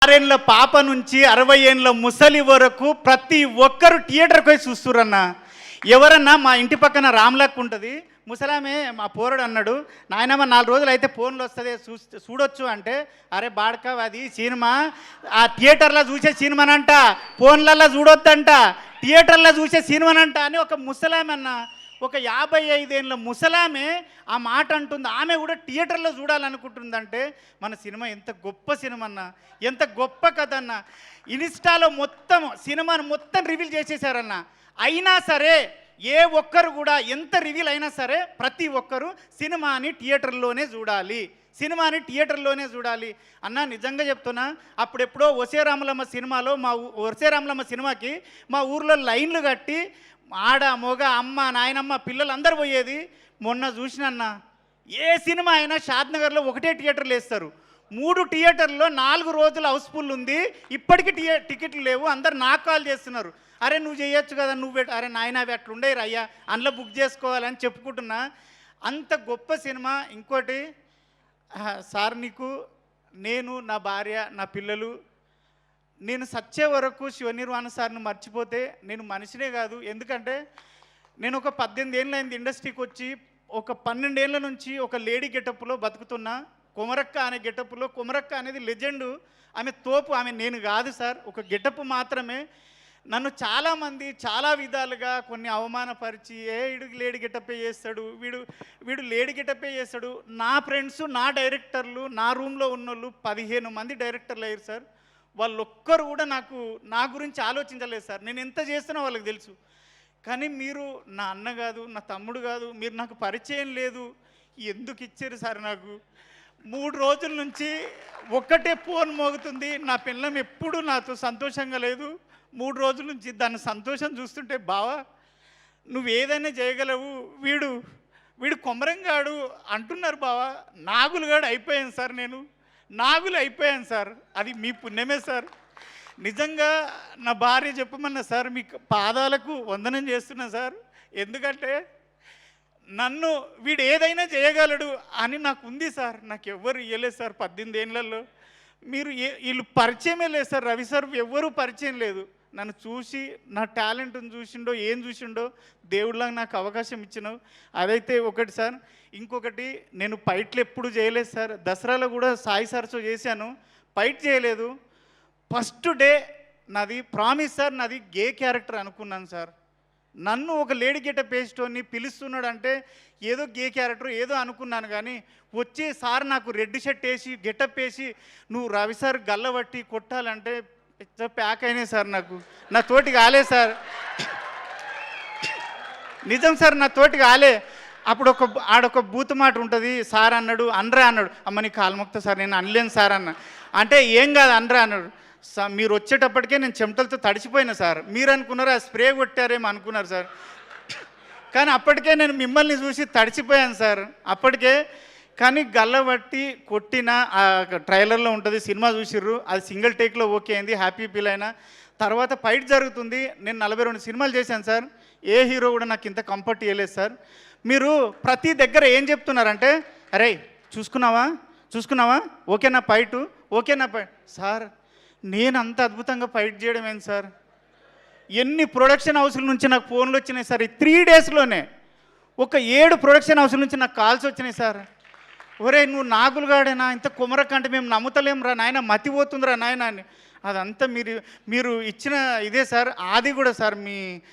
6 ఏళ్ల పాప నుంచి 60 ఏళ్ల ముసలి వరకు ప్రతి ఒక్కరు థియేటర్కి పోయి చూస్తురన్న. ఎవరన్నా మా ఇంటి పక్కన రామ్లక్ ఉంటుంది, ముసలామే మా పోరడు అన్నాడు, నాయనమ్మ 4 రోజులు అయితే ఫోన్లో వస్తుంది చూడొచ్చు అంటే, అరే బాడక అది సినిమా ఆ థియేటర్లో చూసే సినిమానంట, ఫోన్లలో చూడొద్దంట, థియేటర్లో చూసే సినిమానంట అని ఒక ముసలామె అన్న, ఒక 55 ఏళ్ళ ముసలామే ఆ మాట అంటుంది. ఆమె కూడా థియేటర్లో చూడాలనుకుంటుందంటే మన సినిమా ఎంత గొప్ప సినిమా అన్న, ఎంత గొప్ప కథ అన్న. ఇన్స్టాలో మొత్తం సినిమాను మొత్తం రివీల్ చేసేసారన్న. అయినా సరే ఏ ఒక్కరు కూడా ఎంత రివీల్ అయినా సరే ప్రతి ఒక్కరు సినిమాని థియేటర్లోనే చూడాలి, సినిమాని థియేటర్లోనే చూడాలి అన్న. నిజంగా చెప్తున్నా, అప్పుడెప్పుడో ఒసే రామలమ్మ సినిమాలో ఒసే రామలమ్మ సినిమాకి మా ఊర్లో లైన్లు కట్టి ఆడ మొగ అమ్మ నాయనమ్మ పిల్లలు అందరు పోయేది. మొన్న చూసినన్న ఏ సినిమా అయినా షాద్నగర్లో ఒకటే థియేటర్లు వేస్తారు, 3 థియేటర్లో 4 రోజులు హౌస్ఫుల్ ఉంది. ఇప్పటికీ టికెట్లు లేవు, అందరు నాకు కాల్ చేస్తున్నారు, అరే నువ్వు చేయొచ్చు కదా, నువ్వు అరే నాయన అవి అట్లుండేరు అయ్యా, అందులో బుక్ చేసుకోవాలని చెప్పుకుంటున్నా. అంత గొప్ప సినిమా. ఇంకోటి సార్, నీకు నేను నా భార్య నా పిల్లలు నేను సచ్చే వరకు శివనిర్వాణ సార్ని మర్చిపోతే నేను మనిషినే కాదు. ఎందుకంటే నేను ఒక 18 ఏళ్ళు అయింది ఇండస్ట్రీకి వచ్చి, ఒక 12 ఏళ్ళ నుంచి ఒక లేడీ గెటప్లో బతుకుతున్నా. కొమరక్క అనే గెటప్లో, కొమరక్క అనేది లెజెండు, ఆమె తోపు, ఆమె నేను కాదు సార్, ఒక గెటప్ మాత్రమే. నన్ను చాలామంది చాలా విధాలుగా కొన్ని అవమానపరిచి, వీడు లేడీ గెటప్పే చేస్తాడు, వీడు లేడీ గెటప్పే చేస్తాడు. నా ఫ్రెండ్స్ నా డైరెక్టర్లు నా రూమ్లో ఉన్నోళ్ళు 15 మంది డైరెక్టర్లు అయ్యారు సార్. వాళ్ళొక్కరు కూడా నా గురించి ఆలోచించలేదు సార్. నేను ఎంత చేస్తున్నా వాళ్ళకి తెలుసు. కానీ మీరు నా అన్న కాదు, నా తమ్ముడు కాదు, మీరు నాకు పరిచయం లేదు, ఎందుకు ఇచ్చారు సార్? నాకు 3 రోజుల నుంచి ఒక్కటే ఫోన్ మోగుతుంది, నా పిల్లం ఎప్పుడు నాతో సంతోషంగా లేదు. 3 రోజుల నుంచి దాని సంతోషం చూస్తుంటే, బావా నువ్వు ఏదైనా చేయగలవు, వీడు కొమరంగాడు అంటున్నారు బావా. నాగులుగాడు అయిపోయాను సార్, నేను నాగులు అయిపోయాను సార్. అది మీ పుణ్యమే సార్. నిజంగా నా భార్య చెప్పమన్నా సార్, మీ పాదాలకు వందనం చేస్తున్నా సార్. ఎందుకంటే నన్ను వీడు ఏదైనా చేయగలడు అని నాకు ఉంది సార్. నాకు ఎవ్వరు ఇవ్వలేదు సార్ 18 ఏళ్ళల్లో. వీళ్ళు పరిచయమే లేదు సార్. రవి సార్ ఎవ్వరూ పరిచయం లేదు. నన్ను చూసి నా టాలెంట్ని చూసిండో ఏం చూసిండో దేవుడిలాగా నాకు అవకాశం ఇచ్చినావు, అదైతే ఒకటి సార్. ఇంకొకటి, నేను ఫైట్లు ఎప్పుడు చేయలేదు సార్. దసరాలో కూడా సాయి సార్తో చేశాను, ఫైట్ చేయలేదు. ఫస్ట్ డే నాది ప్రామిస్ సార్, నాది గే క్యారెక్టర్ అనుకున్నాను సార్. నన్ను ఒక లేడీ గెటప్ వేసేటోని పిలుస్తున్నాడు అంటే ఏదో గే క్యారెక్టర్ ఏదో అనుకున్నాను. కానీ వచ్చి సార్ నాకు రెడ్ షర్ట్ వేసి గెటప్ వేసి నువ్వు రవి సార్ గల్లబట్టి కొట్టాలంటే ప్యాక్ అయినాయి సార్. నా తోటి కాలే సార్, నిజం సార్, నా తోటి కాలే. అప్పుడు ఆడొక బూత్ మాట ఉంటుంది, సార్ అన్నాడు అనరా అన్నాడు. అమ్మ నీ కాలుమొక్త సార్, నేను అనలేను సార్ అన్న. అంటే ఏం కాదు అనరా అన్నాడు. మీరు వచ్చేటప్పటికే నేను చెమటలతో తడిచిపోయినా సార్. మీరు అనుకున్నారు ఆ స్ప్రే కొట్టారేమో అనుకున్నారు సార్. కానీ అప్పటికే నేను మిమ్మల్ని చూసి తడిచిపోయాను సార్ అప్పటికే. కానీ గల్లబట్టి కొట్టిన ఆ ట్రైలర్లో ఉంటుంది, సినిమా చూసిర్రు, అది సింగిల్ టేక్లో ఓకే అయింది, హ్యాపీ ఫీల్ అయినా. తర్వాత ఫైట్ జరుగుతుంది. నేను 42 సినిమాలు చేశాను సార్, ఏ హీరో కూడా నాకు ఇంత కంఫర్ట్ ఇవ్వలేదు సార్. మీరు ప్రతి దగ్గర ఏం చెప్తున్నారంటే, అరే చూసుకున్నావా ఓకేనా ఫైటు, ఓకేనా ఫైట్ సార్. నేను అంత అద్భుతంగా ఫైట్ చేయడం ఏంటి సార్? ఎన్ని ప్రొడక్షన్ హౌస్ల నుంచి నాకు ఫోన్లు వచ్చినాయి సార్. ఈ 3 డేస్లోనే ఒక 7 ప్రొడక్షన్ హౌస్ల నుంచి నాకు కాల్స్ వచ్చినాయి సార్. ఒరే నువ్వు నాగులుగాడేనా, ఇంత కుమరకంటే మేము నమ్ముతలేం రా నాయన, మతిపోతుందిరా నాయన అని. అదంతా మీరు ఇచ్చిన ఇదే సార్. అది కూడా సార్, మీ